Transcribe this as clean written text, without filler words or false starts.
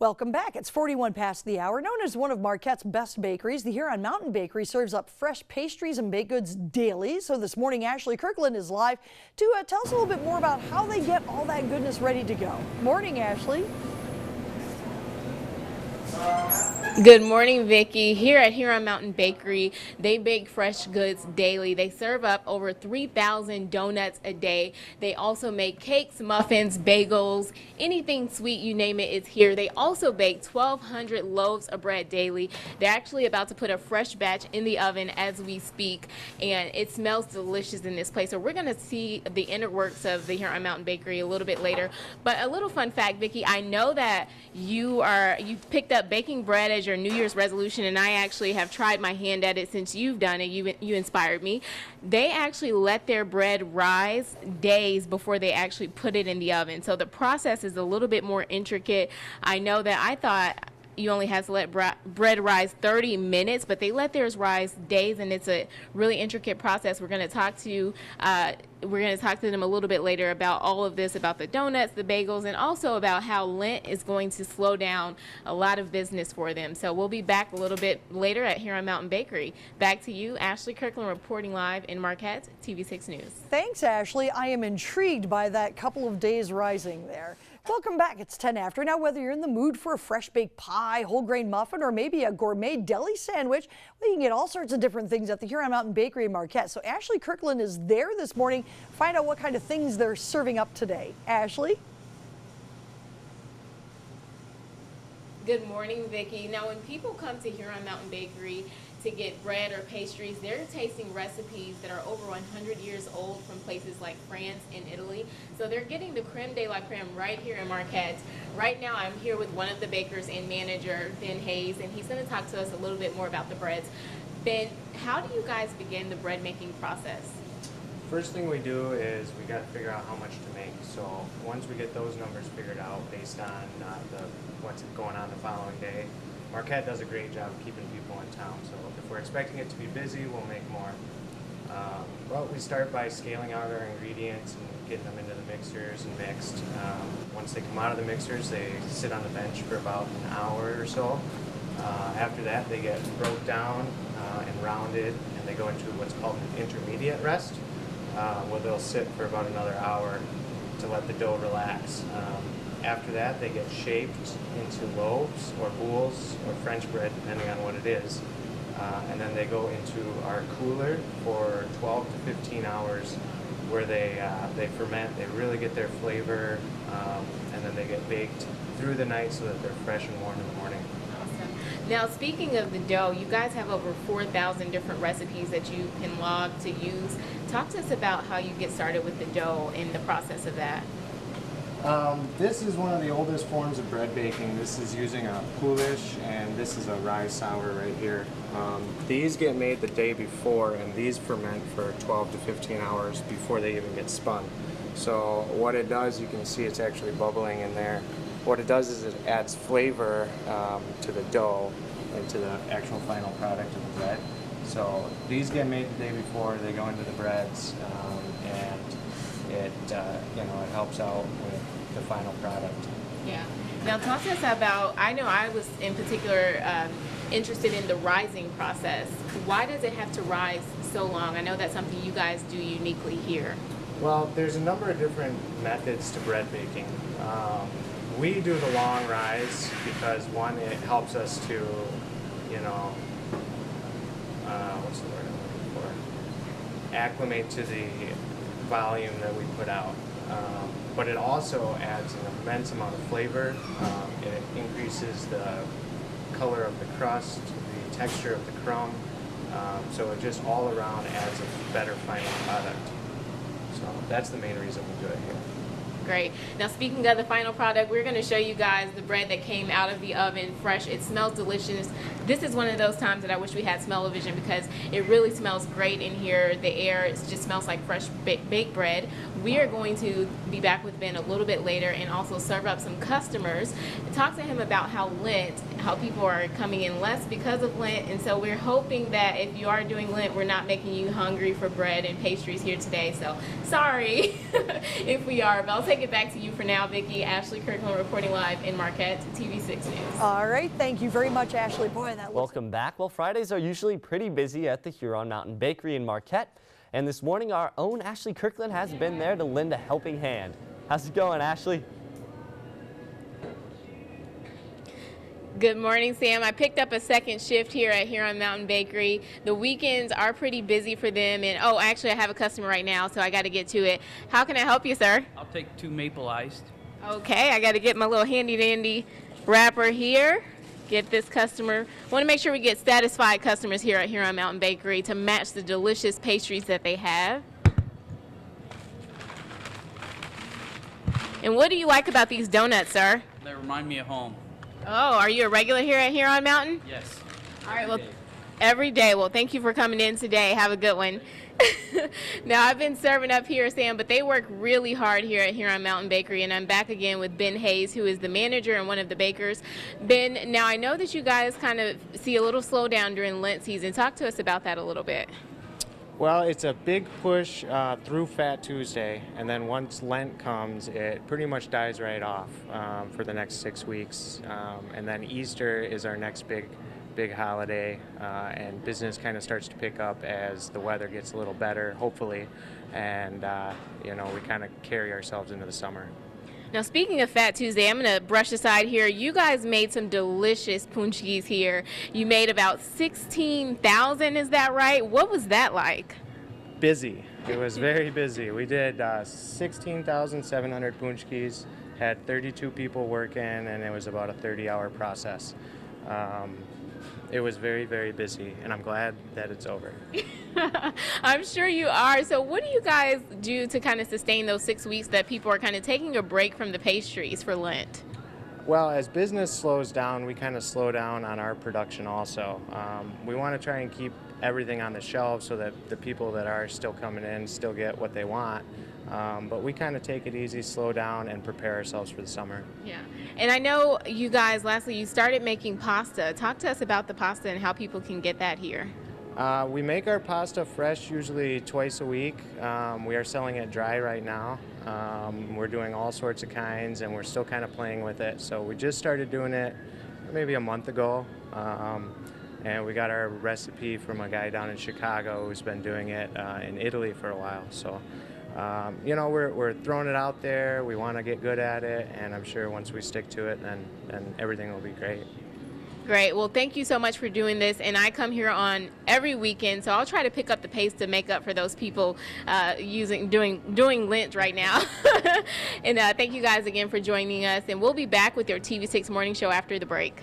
Welcome back. It's 41 past the hour. Known as one of Marquette's best bakeries, the Huron Mountain Bakery serves up fresh pastries and baked goods daily. So this morning, Ashley Kirkland is live to tell us a little bit more about how they get all that goodness ready to go. Morning, Ashley. Good morning, Vicki. Here at Huron Mountain Bakery, they bake fresh goods daily. They serve up over 3,000 donuts a day. They also make cakes, muffins, bagels, anything sweet, you name it, it's here. They also bake 1,200 loaves of bread daily. They're actually about to put a fresh batch in the oven as we speak, and it smells delicious in this place. So we're going to see the inner works of the Huron Mountain Bakery a little bit later. But a little fun fact, Vicki, I know that you picked up baking bread as your New Year's resolution, and I actually have tried my hand at it since you've done it. You inspired me. They actually let their bread rise days before they actually put it in the oven. So the process is a little bit more intricate. I know that I thought you only have to let bread rise 30 minutes, but they let theirs rise days, and it's a really intricate process. We're going to talk to them a little bit later about all of this, about the donuts, the bagels, and also about how Lent is going to slow down a lot of business for them. So we'll be back a little bit later at Huron Mountain Bakery. Back to you, Ashley Kirkland, reporting live in Marquette, TV6 News. Thanks, Ashley. I am intrigued by that couple of days rising there. Welcome back. It's 10 after. Now, whether you're in the mood for a fresh baked pie, whole grain muffin, or maybe a gourmet deli sandwich, well, you can get all sorts of different things at the Huron Mountain Bakery in Marquette. So Ashley Kirkland is there this morning. Find out what kind of things they're serving up today. Ashley? Good morning, Vicki. Now, when people come to Huron Mountain Bakery to get bread or pastries, they're tasting recipes that are over 100 years old from places like France and Italy. So they're getting the creme de la creme right here in Marquette. Right now, I'm here with one of the bakers and manager, Ben Hayes, and he's going to talk to us a little bit more about the breads. Ben, how do you guys begin the bread making process? First thing we do is we got to figure out how much to make. So once we get those numbers figured out based on what's going on the following day, Marquette does a great job of keeping people in town. So if we're expecting it to be busy, we'll make more. Well, we start by scaling out our ingredients and getting them into the mixers and mixed. Once they come out of the mixers, they sit on the bench for about an hour or so. After that, they get broke down and rounded, and they go into what's called an intermediate rest, where they'll sit for about another hour to let the dough relax. After that, they get shaped into loaves or boules or French bread, depending on what it is. And then they go into our cooler for 12 to 15 hours, where they ferment, they really get their flavor, and then they get baked through the night so that they're fresh and warm in the morning. Awesome. Now, speaking of the dough, you guys have over 4,000 different recipes that you can log to use. Talk to us about how you get started with the dough and the process of that. This is one of the oldest forms of bread baking. This is using a poolish, and this is a rye sour right here. These get made the day before, and these ferment for 12 to 15 hours before they even get spun. So what it does, you can see it's actually bubbling in there. What it does is it adds flavor to the dough and to the actual final product of the bread. So these get made the day before, they go into the breads, and it it helps out with the final product. Yeah. Now talk to us about, I know I was in particular interested in the rising process. Why does it have to rise so long? I know that's something you guys do uniquely here. Well, there's a number of different methods to bread baking. We do the long rise because, one, it helps us to, what's the word I'm looking for? Acclimate to the volume that we put out. But it also adds an immense amount of flavor. It increases the color of the crust, the texture of the crumb. So it just all around adds a better final product. So that's the main reason we do it here. Great. Now, speaking of the final product, we're going to show you guys the bread that came out of the oven fresh. It smells delicious. This is one of those times that I wish we had smell-o-vision, because it really smells great in here. The air just smells like fresh baked bread. We are going to be back with Ben a little bit later and also serve up some customers and talk to him about how people are coming in less because of Lent. And so we're hoping that if you are doing Lent, we're not making you hungry for bread and pastries here today. So sorry if we are, but I'll take take it back to you for now, Vicki. Ashley Kirkland reporting live in Marquette, TV6 News. All right, thank you very much, Ashley. Boy, that looks... Welcome back. Well, Fridays are usually pretty busy at the Huron Mountain Bakery in Marquette. And this morning, our own Ashley Kirkland has been there to lend a helping hand. How's it going, Ashley? Good morning, Sam. I picked up a second shift here at Huron Mountain Bakery. The weekends are pretty busy for them. And oh, actually, I have a customer right now, so I got to get to it. How can I help you, sir? I'll take 2 maple iced. Okay, I got to get my little handy dandy wrapper here. Get this customer. Want to make sure we get satisfied customers here at Huron Mountain Bakery to match the delicious pastries that they have. And what do you like about these donuts, sir? They remind me of home. Oh, are you a regular here at Huron Mountain? Yes. All right, well, every day. Well, thank you for coming in today. Have a good one. Now, I've been serving up here, Sam, but they work really hard here at Huron Mountain Bakery, and I'm back again with Ben Hayes, who is the manager and one of the bakers. Ben, now I know that you guys kind of see a little slowdown during Lent season. Talk to us about that a little bit. Well, it's a big push through Fat Tuesday, and then once Lent comes, it pretty much dies right off for the next 6 weeks. And then Easter is our next big holiday, and business kind of starts to pick up as the weather gets a little better, hopefully, and you know, we kind of carry ourselves into the summer. Now, speaking of Fat Tuesday, I'm going to brush aside here. You guys made some delicious punchkis here. You made about 16,000, is that right? What was that like? Busy. It was very busy. We did 16,700 punchkis, had 32 people working, and it was about a 30-hour process. It was very, very busy, and I'm glad that it's over. I'm sure you are. So what do you guys do to kind of sustain those 6 weeks that people are kind of taking a break from the pastries for Lent? Well, as business slows down, we kind of slow down on our production also. We want to try and keep everything on the shelf so that the people that are still coming in still get what they want. But we kind of take it easy, slow down, and prepare ourselves for the summer. Yeah. And I know you guys, lastly, you started making pasta. Talk to us about the pasta and how people can get that here. We make our pasta fresh usually twice a week. We are selling it dry right now. We're doing all sorts of kinds, and we're still kind of playing with it. So we just started doing it maybe a month ago. And we got our recipe from a guy down in Chicago who's been doing it in Italy for a while. So, you know, we're throwing it out there. We want to get good at it, and I'm sure once we stick to it, then everything will be great. Great. Well, thank you so much for doing this. And I come here on every weekend, so I'll try to pick up the pace to make up for those people doing Lent right now. And thank you guys again for joining us. And we'll be back with your TV6 Morning Show after the break.